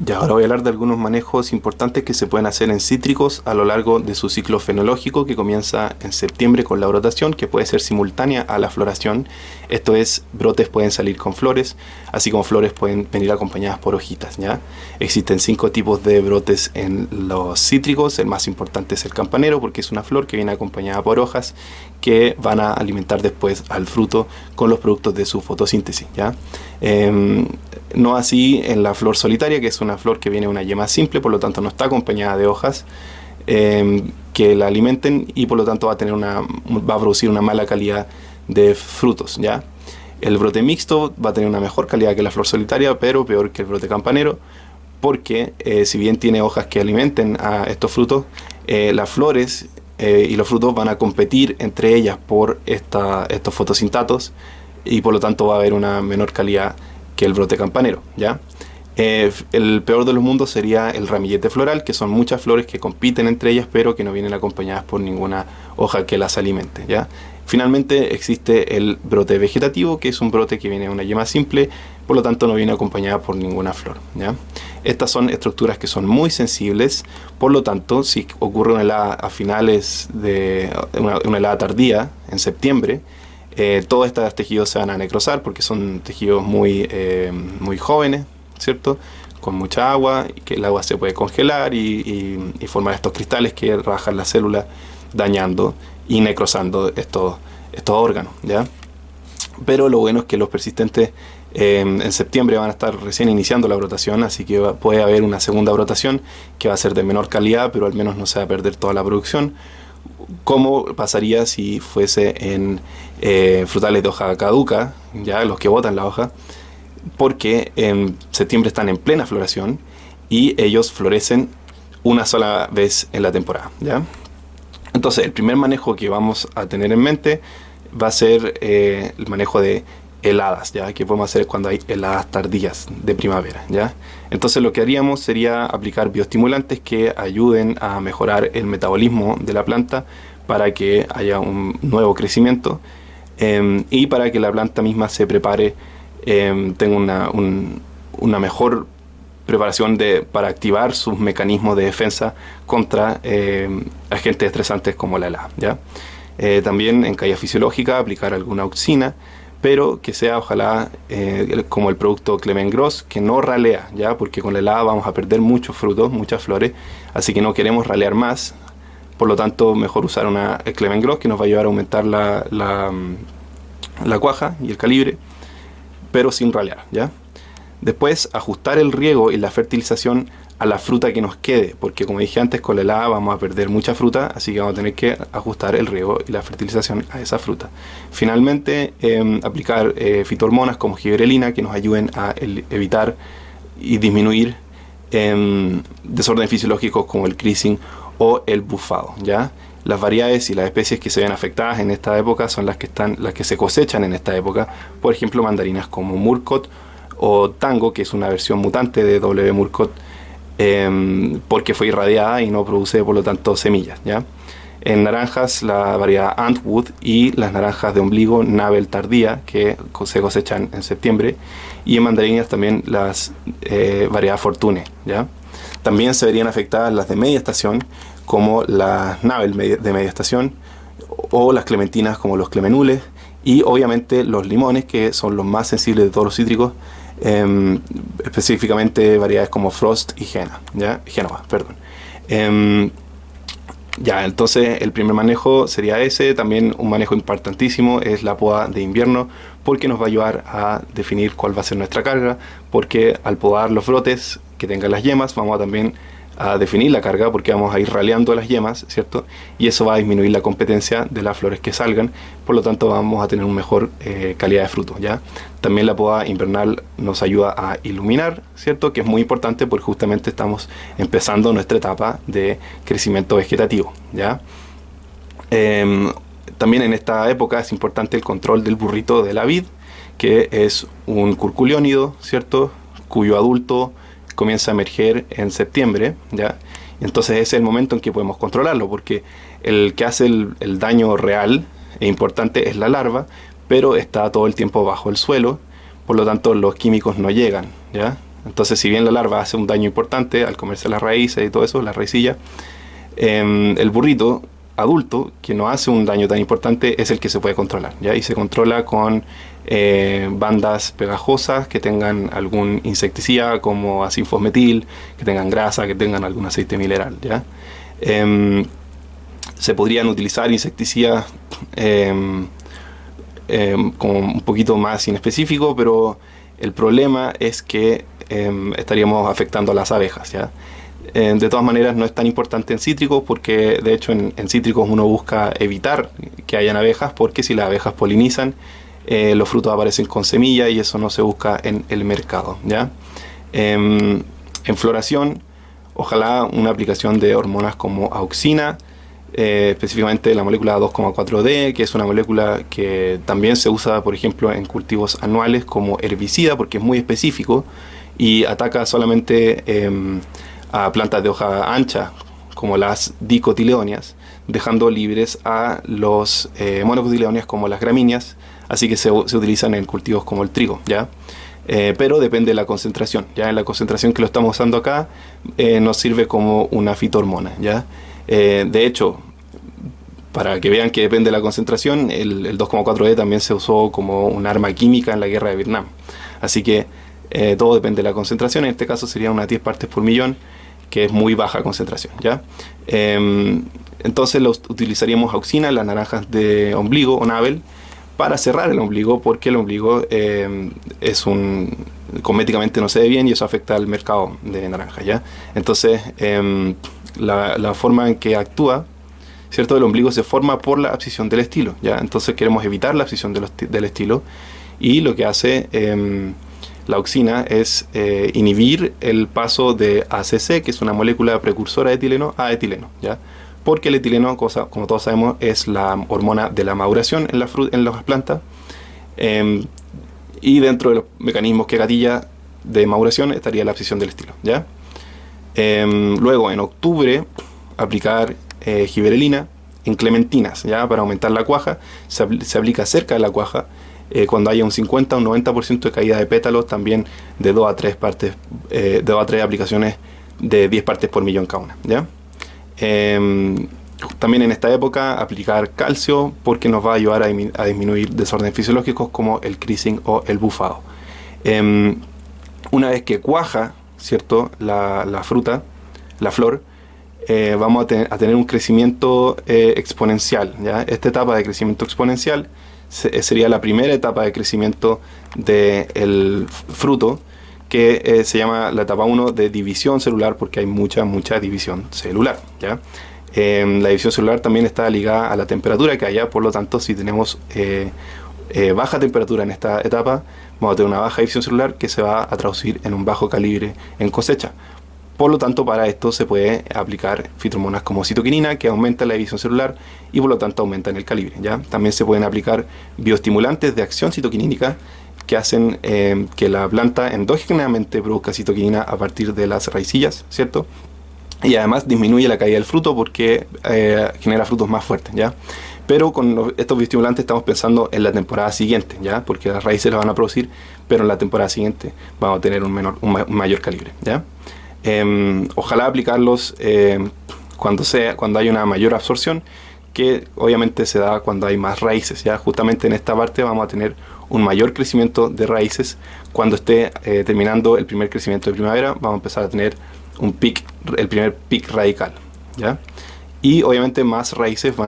Y ahora voy a hablar de algunos manejos importantes que se pueden hacer en cítricos a lo largo de su ciclo fenológico, que comienza en septiembre con la brotación, que puede ser simultánea a la floración. Esto es, brotes pueden salir con flores, así como flores pueden venir acompañadas por hojitas, ¿ya? Existen 5 tipos de brotes en los cítricos. El más importante es el campanero, porque es una flor que viene acompañada por hojas que van a alimentar después al fruto con los productos de su fotosíntesis, ¿ya? No así en la flor solitaria, que es una flor que viene de una yema simple, por lo tanto no está acompañada de hojas que la alimenten, y por lo tanto va a producir una mala calidad de frutos, ¿ya? El brote mixto va a tener una mejor calidad que la flor solitaria, pero peor que el brote campanero, porque si bien tiene hojas que alimenten a estos frutos, las flores y los frutos van a competir entre ellas por estos fotosintatos, y por lo tanto va a haber una menor calidad que el brote campanero, ¿ya? El peor de los mundos sería el ramillete floral, que son muchas flores que compiten entre ellas, pero que no vienen acompañadas por ninguna hoja que las alimente, ¿ya? Finalmente existe el brote vegetativo, que es un brote que viene de una yema simple, por lo tanto no viene acompañada por ninguna flor, ¿ya? Estas son estructuras que son muy sensibles, por lo tanto, si ocurre una helada a finales de una helada tardía, en septiembre, todos estos tejidos se van a necrosar porque son tejidos muy jóvenes, ¿cierto? Con mucha agua, y que el agua se puede congelar y formar estos cristales que rajan la célula, dañando y necrosando estos órganos, ¿ya? Pero lo bueno es que los persistentes en septiembre van a estar recién iniciando la brotación, así que puede haber una segunda brotación que va a ser de menor calidad, pero al menos no se va a perder toda la producción, como pasaría si fuese en frutales de hoja caduca, ya los que botan la hoja, porque en septiembre están en plena floración y ellos florecen una sola vez en la temporada, ¿ya? Entonces, el primer manejo que vamos a tener en mente va a ser el manejo de heladas, ¿ya? Que podemos hacer cuando hay heladas tardías de primavera, ¿ya? Entonces, lo que haríamos sería aplicar bioestimulantes que ayuden a mejorar el metabolismo de la planta para que haya un nuevo crecimiento, y para que la planta misma se prepare, tenga una mejor preparación para activar sus mecanismos de defensa contra agentes estresantes como la helada, ¿ya? También en caída fisiológica aplicar alguna auxina, pero que sea ojalá como el producto Clement Gros, que no ralea, ¿ya? Porque con la helada vamos a perder muchos frutos, muchas flores, así que no queremos ralear más. Por lo tanto, mejor usar una Clement Gros, que nos va a ayudar a aumentar la cuaja y el calibre, pero sin ralear, ¿ya? Después, ajustar el riego y la fertilización a la fruta que nos quede, porque como dije antes, con la helada vamos a perder mucha fruta, así que vamos a tener que ajustar el riego y la fertilización a esa fruta. Finalmente, aplicar fitohormonas como giberelina, que nos ayuden a evitar y disminuir desórdenes fisiológicos como el creasing o el bufado, ¿ya? Las variedades y las especies que se ven afectadas en esta época son las que se cosechan en esta época. Por ejemplo, mandarinas como Murcot o Tango, que es una versión mutante de W. Murcot, porque fue irradiada y no produce por lo tanto semillas, ¿ya? En naranjas, la variedad Antwood y las naranjas de ombligo Nabel tardía, que se cosechan en septiembre, y en mandarinas también las variedad Fortune, ¿ya? También se verían afectadas las de media estación, como las Nabel de media estación, o las clementinas como los clemenules, y obviamente los limones, que son los más sensibles de todos los cítricos, específicamente variedades como Frost y Génova, perdón. Ya, entonces el primer manejo sería ese. También un manejo importantísimo es la poda de invierno, porque nos va a ayudar a definir cuál va a ser nuestra carga, porque al podar los brotes que tengan las yemas, vamos a también a definir la carga, porque vamos a ir raleando las yemas, ¿cierto? Y eso va a disminuir la competencia de las flores que salgan, por lo tanto vamos a tener una mejor calidad de fruto, ¿ya? También la poda invernal nos ayuda a iluminar, ¿cierto? Que es muy importante porque justamente estamos empezando nuestra etapa de crecimiento vegetativo, ¿ya? También en esta época es importante el control del burrito de la vid, que es un curculiónido, ¿cierto? Cuyo adulto comienza a emerger en septiembre, ¿ya? Entonces ese es el momento en que podemos controlarlo, porque el que hace el daño real e importante es la larva, pero está todo el tiempo bajo el suelo, por lo tanto los químicos no llegan, ¿ya? Entonces, si bien la larva hace un daño importante al comerse las raíces y todo eso, la raicilla, el burrito adulto, que no hace un daño tan importante, es el que se puede controlar, ¿ya? Y se controla con bandas pegajosas que tengan algún insecticida como acinfosmetil, que tengan grasa, que tengan algún aceite mineral, ¿ya? Se podrían utilizar insecticidas como un poquito más inespecífico, pero el problema es que estaríamos afectando a las abejas, ¿ya? De todas maneras no es tan importante en cítricos porque de hecho en cítricos uno busca evitar que hayan abejas, porque si las abejas polinizan los frutos aparecen con semilla y eso no se busca en el mercado, ¿ya? En floración, ojalá una aplicación de hormonas como auxina, específicamente la molécula 2,4-D, que es una molécula que también se usa, por ejemplo, en cultivos anuales como herbicida porque es muy específico y ataca solamente a plantas de hoja ancha como las dicotiledóneas, dejando libres a los monocotiledóneas como las gramíneas, así que se utilizan en cultivos como el trigo, ¿ya? Pero depende de la concentración, ¿ya? En la concentración que lo estamos usando acá nos sirve como una fitohormona, ¿ya? De hecho, para que vean que depende de la concentración, el 2,4-D también se usó como un arma química en la guerra de Vietnam. Así que todo depende de la concentración. En este caso sería unas 10 partes por millón, que es muy baja concentración, ¿ya? Entonces utilizaríamos auxina, las naranjas de ombligo o navel, para cerrar el ombligo, porque el ombligo cosméticamente no se ve bien y eso afecta al mercado de naranjas, ¿ya? Entonces, la forma en que actúa, ¿cierto? El ombligo se forma por la abscisión del estilo, ¿ya? Entonces queremos evitar la abscisión del estilo y lo que hace la auxina es inhibir el paso de ACC, que es una molécula precursora de etileno, a etileno, ¿ya? Porque el etileno, como todos sabemos, es la hormona de la maduración en las plantas, y dentro de los mecanismos que gatilla de maduración estaría la abscisión del estilo, ¿ya? Luego, en octubre, aplicar giberelina en clementinas, ¿ya? Para aumentar la cuaja. Se aplica cerca de la cuaja, cuando haya un 50 o un 90% de caída de pétalos, también de 2 a 3 aplicaciones de 10 partes por millón cada una, ¿ya? También en esta época aplicar calcio, porque nos va a ayudar a disminuir desórdenes fisiológicos como el creasing o el bufado. Una vez que cuaja, ¿cierto?, la fruta, la flor, vamos a tener un crecimiento exponencial, ¿ya? Esta etapa de crecimiento exponencial sería la primera etapa de crecimiento del fruto, que se llama la etapa 1 de división celular, porque hay mucha división celular, ¿ya? La división celular también está ligada a la temperatura que haya, por lo tanto, si tenemos baja temperatura en esta etapa, vamos a tener una baja división celular que se va a traducir en un bajo calibre en cosecha. Por lo tanto, para esto se puede aplicar fitohormonas como citoquinina, que aumentan la división celular y por lo tanto aumentan el calibre, ¿ya? También se pueden aplicar bioestimulantes de acción citoquinínica que hacen que la planta endógenamente produzca citoquinina a partir de las raicillas, ¿cierto? Y además disminuye la caída del fruto porque genera frutos más fuertes, ¿ya? Pero con estos bioestimulantes estamos pensando en la temporada siguiente, ¿ya? Porque las raíces las van a producir, pero en la temporada siguiente vamos a tener un mayor calibre, ¿ya? Ojalá aplicarlos cuando hay una mayor absorción, que obviamente se da cuando hay más raíces, ¿ya? Justamente en esta parte vamos a tener un mayor crecimiento de raíces. Cuando esté terminando el primer crecimiento de primavera, vamos a empezar a tener el primer pic radical, ¿ya? Y obviamente más raíces van